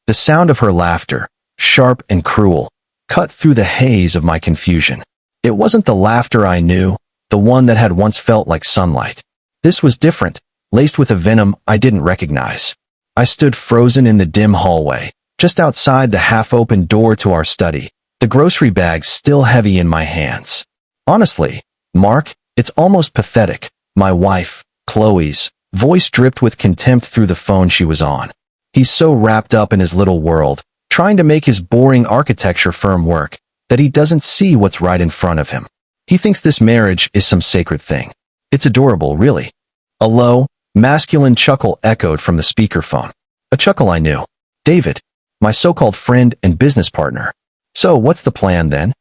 The sound of her laughter, sharp and cruel, cut through the haze of my confusion. It wasn't the laughter I knew, the one that had once felt like sunlight. This was different, laced with a venom I didn't recognize. I stood frozen in the dim hallway, just outside the half-open door to our study, the grocery bag still heavy in my hands. Honestly, Mark, it's almost pathetic. My wife, Chloe's, voice dripped with contempt through the phone she was on. He's so wrapped up in his little world, trying to make his boring architecture firm work, that he doesn't see what's right in front of him. He thinks this marriage is some sacred thing. It's adorable, really. A low, masculine chuckle echoed from the speakerphone. A chuckle I knew. David, my so-called friend and business partner. So what's the plan then?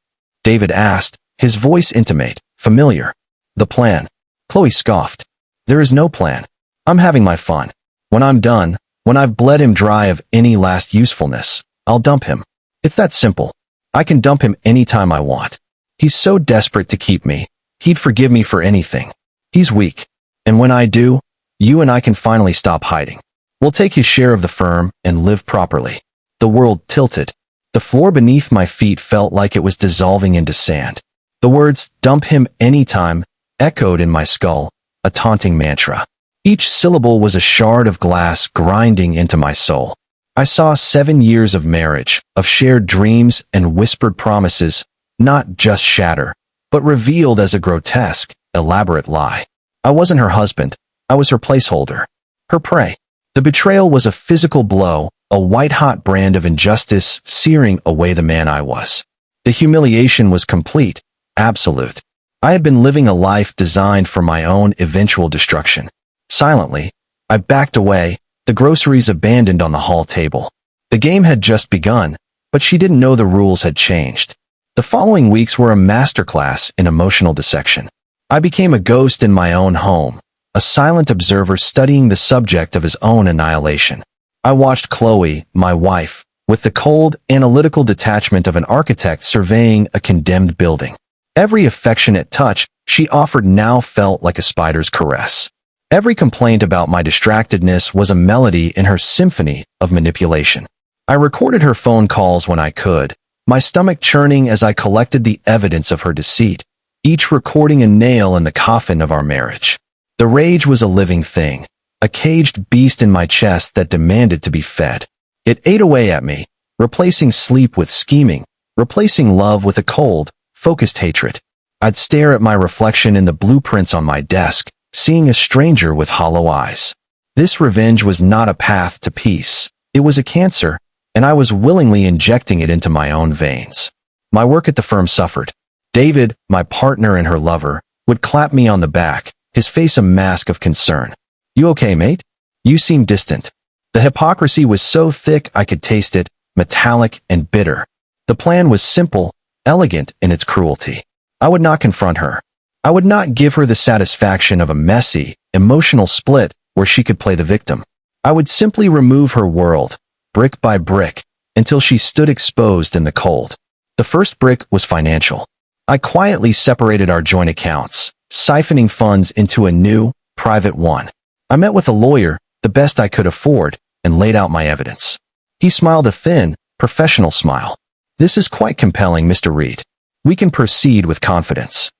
David asked, his voice intimate, familiar. The plan. Chloe scoffed. There is no plan. I'm having my fun. When I'm done, when I've bled him dry of any last usefulness, I'll dump him. It's that simple. I can dump him anytime I want. He's so desperate to keep me, he'd forgive me for anything. He's weak. And when I do, you and I can finally stop hiding. We'll take his share of the firm and live properly. The world tilted. The floor beneath my feet felt like it was dissolving into sand. The words, dump him anytime, echoed in my skull, a taunting mantra. Each syllable was a shard of glass grinding into my soul. I saw 7 years of marriage, of shared dreams and whispered promises, not just shatter, but revealed as a grotesque, elaborate lie. I wasn't her husband. I was her placeholder. Her prey. The betrayal was a physical blow, a white-hot brand of injustice searing away the man I was. The humiliation was complete, absolute. I had been living a life designed for my own eventual destruction. Silently, I backed away, the groceries abandoned on the hall table. The game had just begun, but she didn't know the rules had changed. The following weeks were a masterclass in emotional dissection. I became a ghost in my own home, a silent observer studying the subject of his own annihilation. I watched Chloe, my wife, with the cold, analytical detachment of an architect surveying a condemned building. Every affectionate touch she offered now felt like a spider's caress. Every complaint about my distractedness was a melody in her symphony of manipulation. I recorded her phone calls when I could, my stomach churning as I collected the evidence of her deceit, each recording a nail in the coffin of our marriage. The rage was a living thing, a caged beast in my chest that demanded to be fed. It ate away at me, replacing sleep with scheming, replacing love with a cold, focused hatred. I'd stare at my reflection in the blueprints on my desk, seeing a stranger with hollow eyes. This revenge was not a path to peace. It was a cancer, and I was willingly injecting it into my own veins. My work at the firm suffered. David, my partner and her lover, would clap me on the back, his face a mask of concern. You okay, mate? You seem distant. The hypocrisy was so thick I could taste it, metallic and bitter. The plan was simple, elegant in its cruelty. I would not confront her. I would not give her the satisfaction of a messy, emotional split where she could play the victim. I would simply remove her world, brick by brick, until she stood exposed in the cold. The first brick was financial. I quietly separated our joint accounts, siphoning funds into a new, private one. I met with a lawyer, the best I could afford, and laid out my evidence. He smiled a thin, professional smile. This is quite compelling, Mr. Reed. We can proceed with confidence.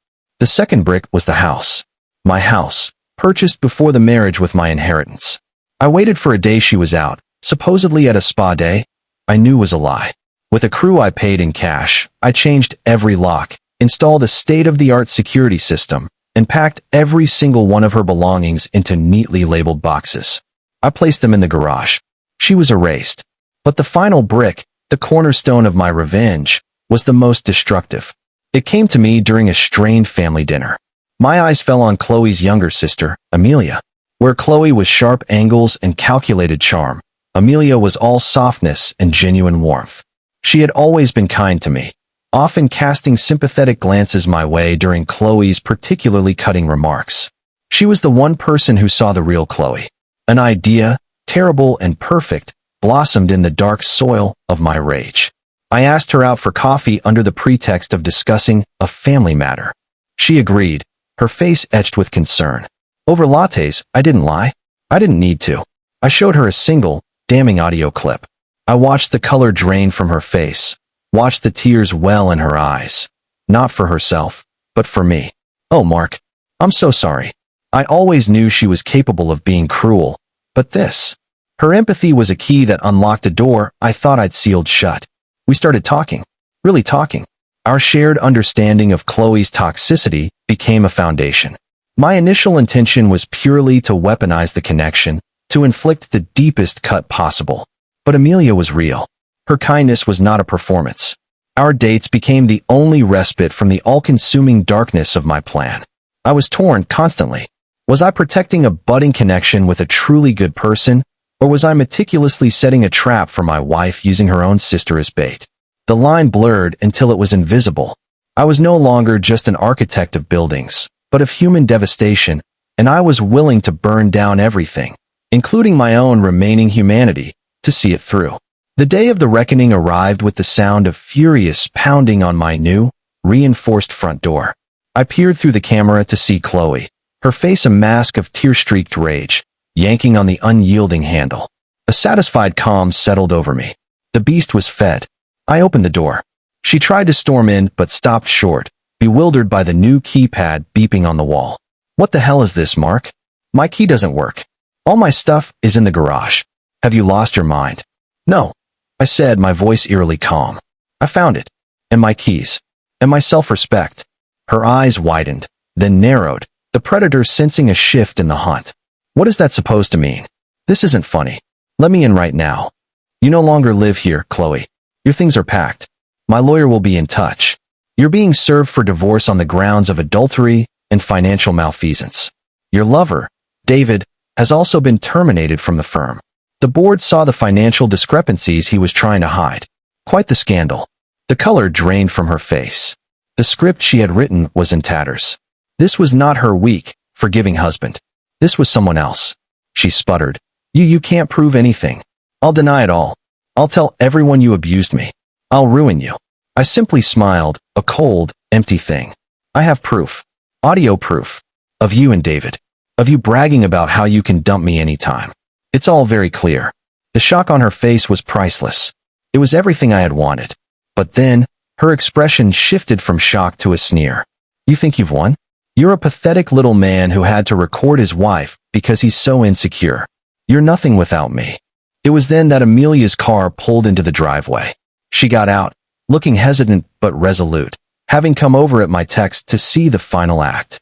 The second brick was the house. My house, purchased before the marriage with my inheritance. I waited for a day she was out, supposedly at a spa day. I knew was a lie. With a crew I paid in cash, I changed every lock, installed a state-of-the-art security system, and packed every single one of her belongings into neatly labeled boxes. I placed them in the garage. She was erased. But the final brick, the cornerstone of my revenge, was the most destructive. It came to me during a strained family dinner. My eyes fell on Chloe's younger sister, Amelia. Where Chloe was sharp angles and calculated charm, Amelia was all softness and genuine warmth. She had always been kind to me, often casting sympathetic glances my way during Chloe's particularly cutting remarks. She was the one person who saw the real Chloe. An idea, terrible and perfect, blossomed in the dark soil of my rage. I asked her out for coffee under the pretext of discussing a family matter. She agreed, her face etched with concern. Over lattes, I didn't lie. I didn't need to. I showed her a single, damning audio clip. I watched the color drain from her face, watched the tears well in her eyes. Not for herself, but for me. Oh, Mark, I'm so sorry. I always knew she was capable of being cruel, but this. Her empathy was a key that unlocked a door I thought I'd sealed shut. We started talking. Really talking. Our shared understanding of Chloe's toxicity became a foundation. My initial intention was purely to weaponize the connection, to inflict the deepest cut possible. But Amelia was real. Her kindness was not a performance. Our dates became the only respite from the all-consuming darkness of my plan. I was torn constantly. Was I protecting a budding connection with a truly good person, or was I meticulously setting a trap for my wife using her own sister as bait? The line blurred until it was invisible. I was no longer just an architect of buildings, but of human devastation, and I was willing to burn down everything, including my own remaining humanity, to see it through. The day of the reckoning arrived with the sound of furious pounding on my new, reinforced front door. I peered through the camera to see Chloe, her face a mask of tear-streaked rage, yanking on the unyielding handle. A satisfied calm settled over me. The beast was fed. I opened the door. She tried to storm in but stopped short, bewildered by the new keypad beeping on the wall. What the hell is this, Mark? My key doesn't work. All my stuff is in the garage. Have you lost your mind? No, I said, my voice eerily calm. I found it. And my keys. And my self-respect. Her eyes widened, then narrowed, the predator sensing a shift in the hunt. What is that supposed to mean? This isn't funny. Let me in right now. You no longer live here, Chloe. Your things are packed. My lawyer will be in touch. You're being served for divorce on the grounds of adultery and financial malfeasance. Your lover, David, has also been terminated from the firm. The board saw the financial discrepancies he was trying to hide. Quite the scandal. The color drained from her face. The script she had written was in tatters. This was not her weak, forgiving husband. This was someone else. She sputtered. You can't prove anything. I'll deny it all. I'll tell everyone you abused me. I'll ruin you. I simply smiled, a cold, empty thing. I have proof. Audio proof. Of you and David. Of you bragging about how you can dump me anytime. It's all very clear. The shock on her face was priceless. It was everything I had wanted. But then, her expression shifted from shock to a sneer. You think you've won? You're a pathetic little man who had to record his wife because he's so insecure. You're nothing without me. It was then that Amelia's car pulled into the driveway. She got out, looking hesitant but resolute, having come over at my text to see the final act.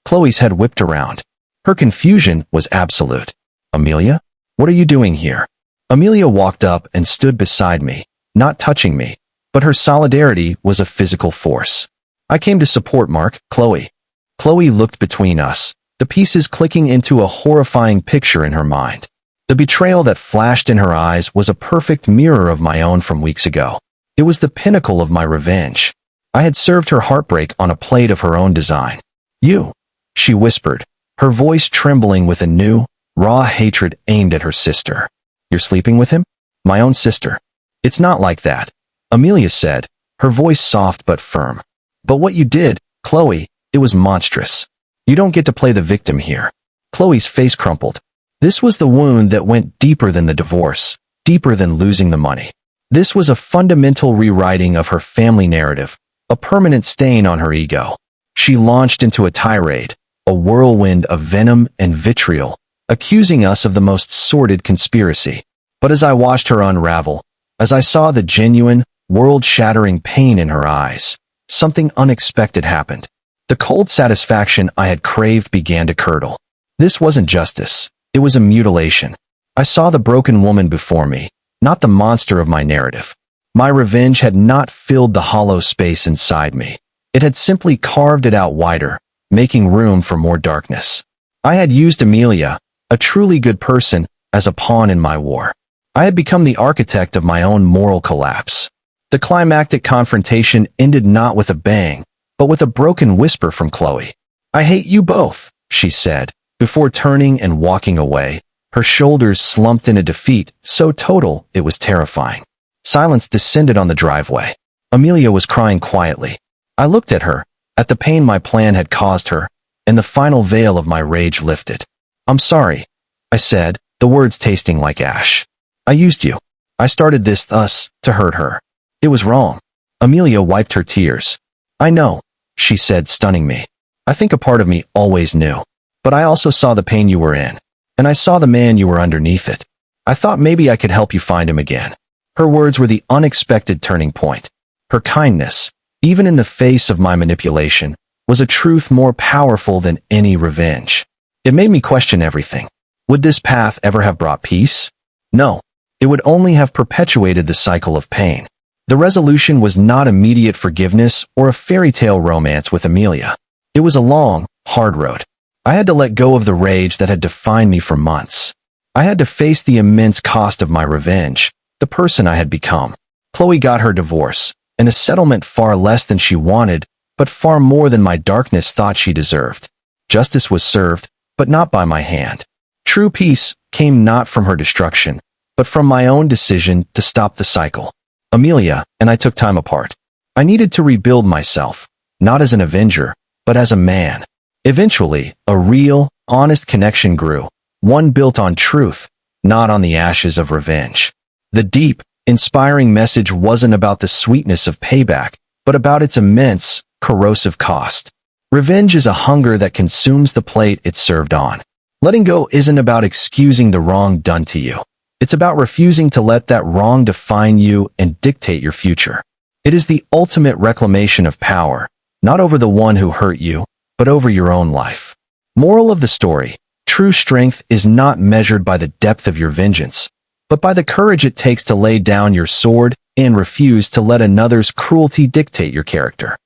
Chloe's head whipped around. Her confusion was absolute. Amelia? What are you doing here? Amelia walked up and stood beside me, not touching me, but her solidarity was a physical force. I came to support Mark, Chloe. Chloe looked between us, the pieces clicking into a horrifying picture in her mind. The betrayal that flashed in her eyes was a perfect mirror of my own from weeks ago. It was the pinnacle of my revenge. I had served her heartbreak on a plate of her own design. You, she whispered, her voice trembling with a new, raw hatred aimed at her sister. You're sleeping with him? My own sister. It's not like that, Amelia said, her voice soft but firm. But what you did, Chloe, it was monstrous. You don't get to play the victim here. Chloe's face crumpled. This was the wound that went deeper than the divorce, deeper than losing the money. This was a fundamental rewriting of her family narrative, a permanent stain on her ego. She launched into a tirade, a whirlwind of venom and vitriol, accusing us of the most sordid conspiracy. But as I watched her unravel, as I saw the genuine, world-shattering pain in her eyes, something unexpected happened. The cold satisfaction I had craved began to curdle. This wasn't justice. It was a mutilation. I saw the broken woman before me, not the monster of my narrative. My revenge had not filled the hollow space inside me. It had simply carved it out wider, making room for more darkness. I had used Amelia, a truly good person, as a pawn in my war. I had become the architect of my own moral collapse. The climactic confrontation ended not with a bang, but with a broken whisper from Chloe. I hate you both, she said, before turning and walking away, her shoulders slumped in a defeat so total it was terrifying. Silence descended on the driveway. Amelia was crying quietly. I looked at her, at the pain my plan had caused her, and the final veil of my rage lifted. I'm sorry, I said, the words tasting like ash. I used you. I started this thus to hurt her. It was wrong. Amelia wiped her tears. I know, she said, stunning me. I think a part of me always knew. But I also saw the pain you were in. And I saw the man you were underneath it. I thought maybe I could help you find him again. Her words were the unexpected turning point. Her kindness, even in the face of my manipulation, was a truth more powerful than any revenge. It made me question everything. Would this path ever have brought peace? No. It would only have perpetuated the cycle of pain. The resolution was not immediate forgiveness or a fairy tale romance with Amelia. It was a long, hard road. I had to let go of the rage that had defined me for months. I had to face the immense cost of my revenge, the person I had become. Chloe got her divorce, and a settlement far less than she wanted, but far more than my darkness thought she deserved. Justice was served, but not by my hand. True peace came not from her destruction, but from my own decision to stop the cycle. Amelia and I took time apart. I needed to rebuild myself, not as an avenger, but as a man. Eventually, a real, honest connection grew, one built on truth, not on the ashes of revenge. The deep, inspiring message wasn't about the sweetness of payback, but about its immense, corrosive cost. Revenge is a hunger that consumes the plate it's served on. Letting go isn't about excusing the wrong done to you. It's about refusing to let that wrong define you and dictate your future. It is the ultimate reclamation of power, not over the one who hurt you, but over your own life. Moral of the story: true strength is not measured by the depth of your vengeance, but by the courage it takes to lay down your sword and refuse to let another's cruelty dictate your character.